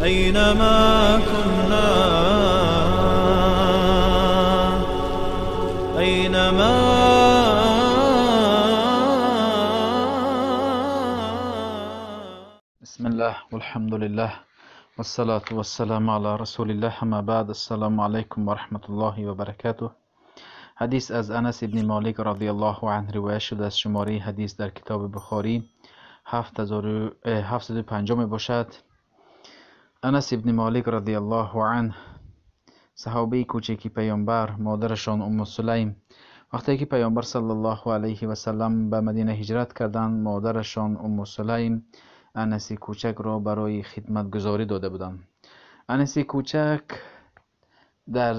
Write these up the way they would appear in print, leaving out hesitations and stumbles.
أينما كنا أينما بسم الله والحمد لله والصلاة والسلام على رسول الله. اما بعد، السلام علیکم و رحمت الله و برکاته. حدیث از انس ابن مالک رضی الله عنه روایت شده از شماره حدیث در کتاب بخاری 705 باشد. انس ابن مالک رضی الله عنه صحابه کوچکی پیامبر، مادرشان ام سلیم، وقتی که پیامبر صلی الله علیه و سلم به مدینه هجرت کردند، مادرشان ام سلیم انس کوچک را برای خدمت گذاری داده بودند. انس کوچک در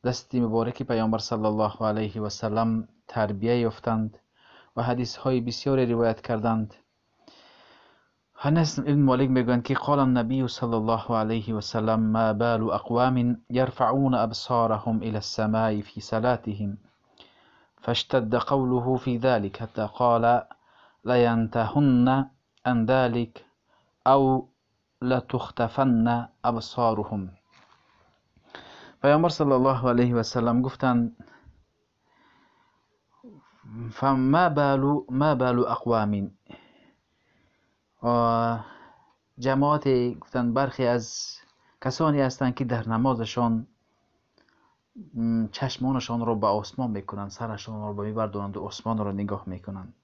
دست مبارک پیامبر صلی الله علیه و سلم تربیه یافتند و حدیث های بسیاری روایت کردند. انس ابن مالک میگویند که قال النبی صلی الله علیه و سلم ما بال اقوام يرفعون ابصارهم الى السماء في صلاتهم فاشتد قوله في ذلك حتى قال لينتهن عن ذلك او لتختفن ابصارهم. پیامبر صلی الله علیه و سلم گفتند ما بال اقوام، جماعت گفتند برخی از کسانی هستند که در نمازشان چشمانشان را به آسمان میکنند، سرشان را میبردارند و آسمان را نگاه میکنند.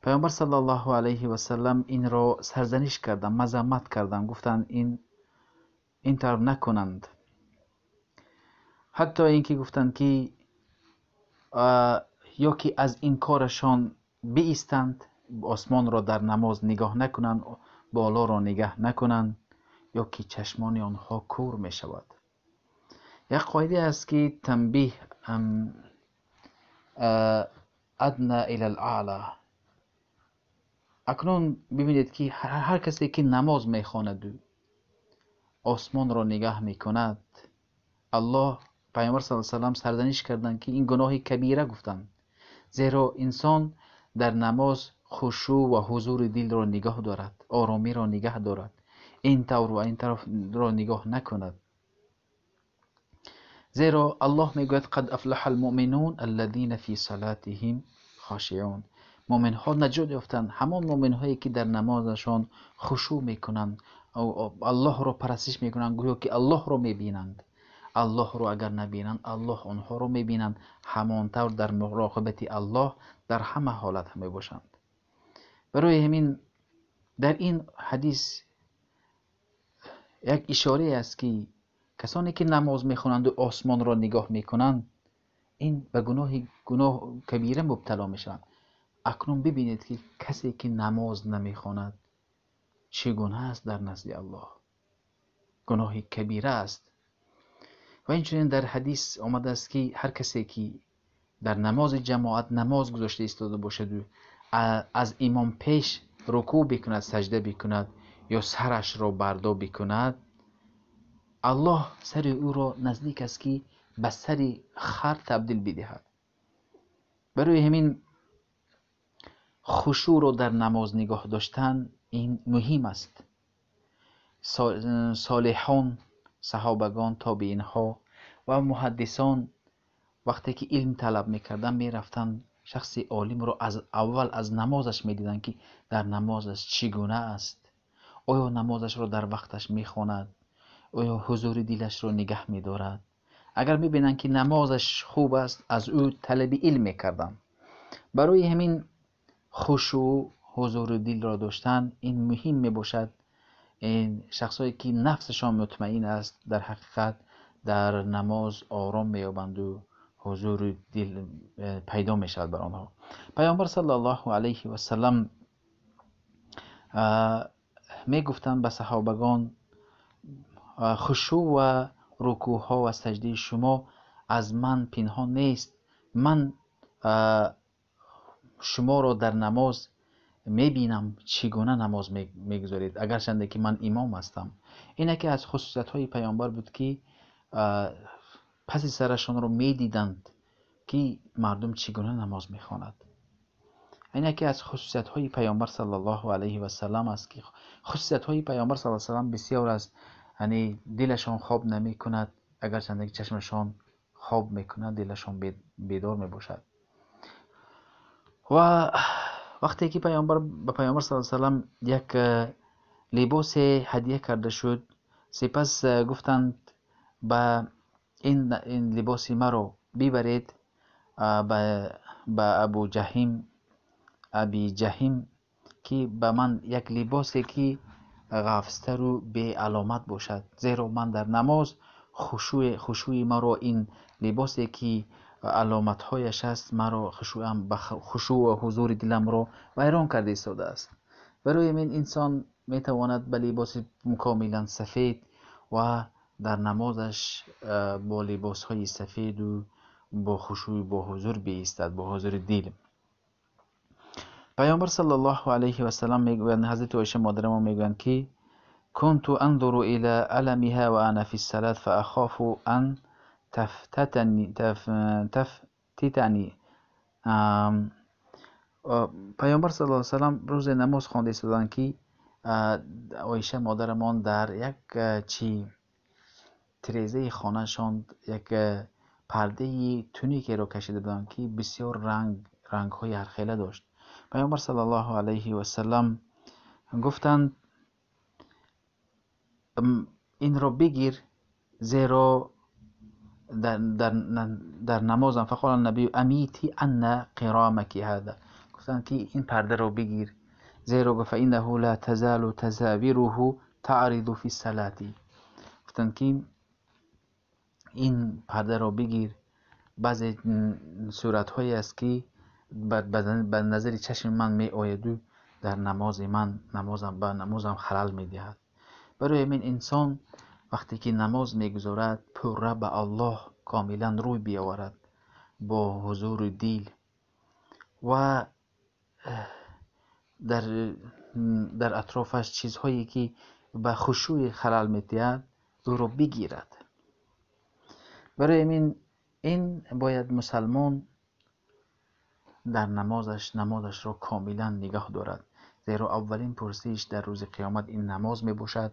پیامبر صلی الله علیه و سلم این را سرزنش کردند، مذمت کردند، گفتند این طرف نکنند. حتی اینکه گفتند که یا که از این کارشان بایستند، آسمان را در نماز نگاه نکنند، بالا را نگاه نکنند، یا که چشمان آنها کور می شود. یک قاعده است که تنبیه ادنا الی الاعلی. اکنون ببینید که هر کسی که نماز میخواند و آسمان را نگاه میکند، الله، پیامبر صلی الله علیه و سلم سرزنش کردند که این گناه کبیره گفتند، زیرا انسان در نماز خشوع و حضور دل را نگاه دارد، آرامی را نگاه دارد، این طور و این طرف را نگاه نکند. زیرا الله میگوید قد افلح المؤمنون الذين في صلاتهم خاشعون. مؤمن ها نجات یافتند، همان مؤمن هایی که در نمازشان خشوع میکنند و الله را پرستش میکنند، گویا که الله را میبینند. الله را اگر نبینند، الله آنها را میبینند. همانطور در مراقبت الله در همه حالت میباشند. برای همین در این حدیث یک اشاره است که کسانی که نماز میخوانند و آسمان را نگاه میکنند، این به گناه کبیره مبتلا میشوند. اکنون ببینید که کسی که نماز نمیخواند چگونه است در نزد الله. گناه کبیره است. و اینچنین در حدیث آمده است که هر کسی که در نماز جماعت نماز گذاشته ایستاده باشد و از امام پیش رکوع بکند، سجده بکند یا سرش را بردار بکند، الله سر او را نزدیک است که به سر خر تبدیل بدهد. برای همین خشوع را در نماز نگاه داشتن این مهم است. صالحان، صحابگان، تابعین ها و محدثان وقتی که علم طلب میکردن میرفتن شخص عالم را از اول از نمازش میدیدن که در نمازش چگونه است، آیا نمازش را در وقتش میخواند، آیا حضور دلش را نگه میدارد. اگر میبینن که نمازش خوب است، از او طلب علم میکردن. برای همین خشوع، حضور دل را داشتن این مهم میباشد. این شخصایی که نفسشان مطمئن است در حقیقت در نماز آرام مییابند و حضور دل پیدا میشود بر آنها. پیامبر صلی الله علیه و سلم میگفتند به صحابگان خشوع و رکوع ها و سجده شما از من پنهان نیست. من شما را در نماز میبینم چگونه نماز میگذارید، اگرچند که من امام هستم. اینه که از خصوصیت های پیامبر بود که پس سرشان رو میدیدند که مردم چگونه نماز میخواند. این یکی از خصوصیت های پیامبر صلی الله علیه و سلم است که خصوصیت های پیامبر صلی الله علیه و سلم بسیار است. یعنی دلشان خواب نمی کند، اگر چند چشمشان خواب میکند دلشان بیدار می باشد. و وقتی که پیامبر صلی الله علیه و سلم یک لباس هدیه کرده شد، سپس گفتند با این لباس مرا ببرید به ابی جهیم که به من یک لباسی که غفصته رو به علامت باشد، زیرا من در نماز خشوع مرا این لباسی که علامت هایش است مرا خشوع و حضور دلم را ویران کرده ایستاده است. برای من انسان میتواند به لباس کاملا سفید و در نمازش با لباس های سفید و با خشوع با حضور بایستد، با حضور دل. پیامبر صلی الله علیه و سلم میگویند، حضرت عایشه مادر ما میگویند که كنت انظر الى علمها وانا في الصلاه فاخاف ان تفتتني. پیامبر صلی الله علیه و سلم روز نماز خوانده ایستادند که عایشه مادرمان در یک تریزه خانه شان یک پرده تونیکی را کشیده بودند که بسیار رنگ های هر خیله داشت. پیامبر صلی الله علیه و سلم گفتند این را بگیر، زیرا در نمازم فقال النبی امیتی ان قرامکی هذا، گفتند که این پرده را بگیر، زیرا فانه لا تزال تزاوره تعرض فی الصلاه، گفتند که این پرده را بگیر، بعضی صورت هایی است که به نظر چشم من می آید و در نمازم خلل می دهد. برای من انسان وقتی که نماز میگذارد پوره به الله کاملا روی بیاورد با حضور دل و در اطرافش چیزهایی که به خشوع خلل میدهد او را بگیرد. برای من این باید مسلمان در نمازش را کاملا نگاه دارد، زیرا اولین پرسش در روز قیامت این نماز می باشد.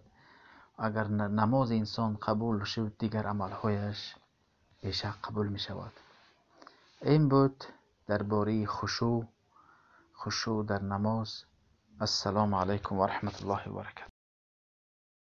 اگر نماز انسان قبول شد دیگر عملهایش بیشک قبول می شود. این بود درباره خشوع در نماز. السلام علیکم و رحمت الله و برکاته.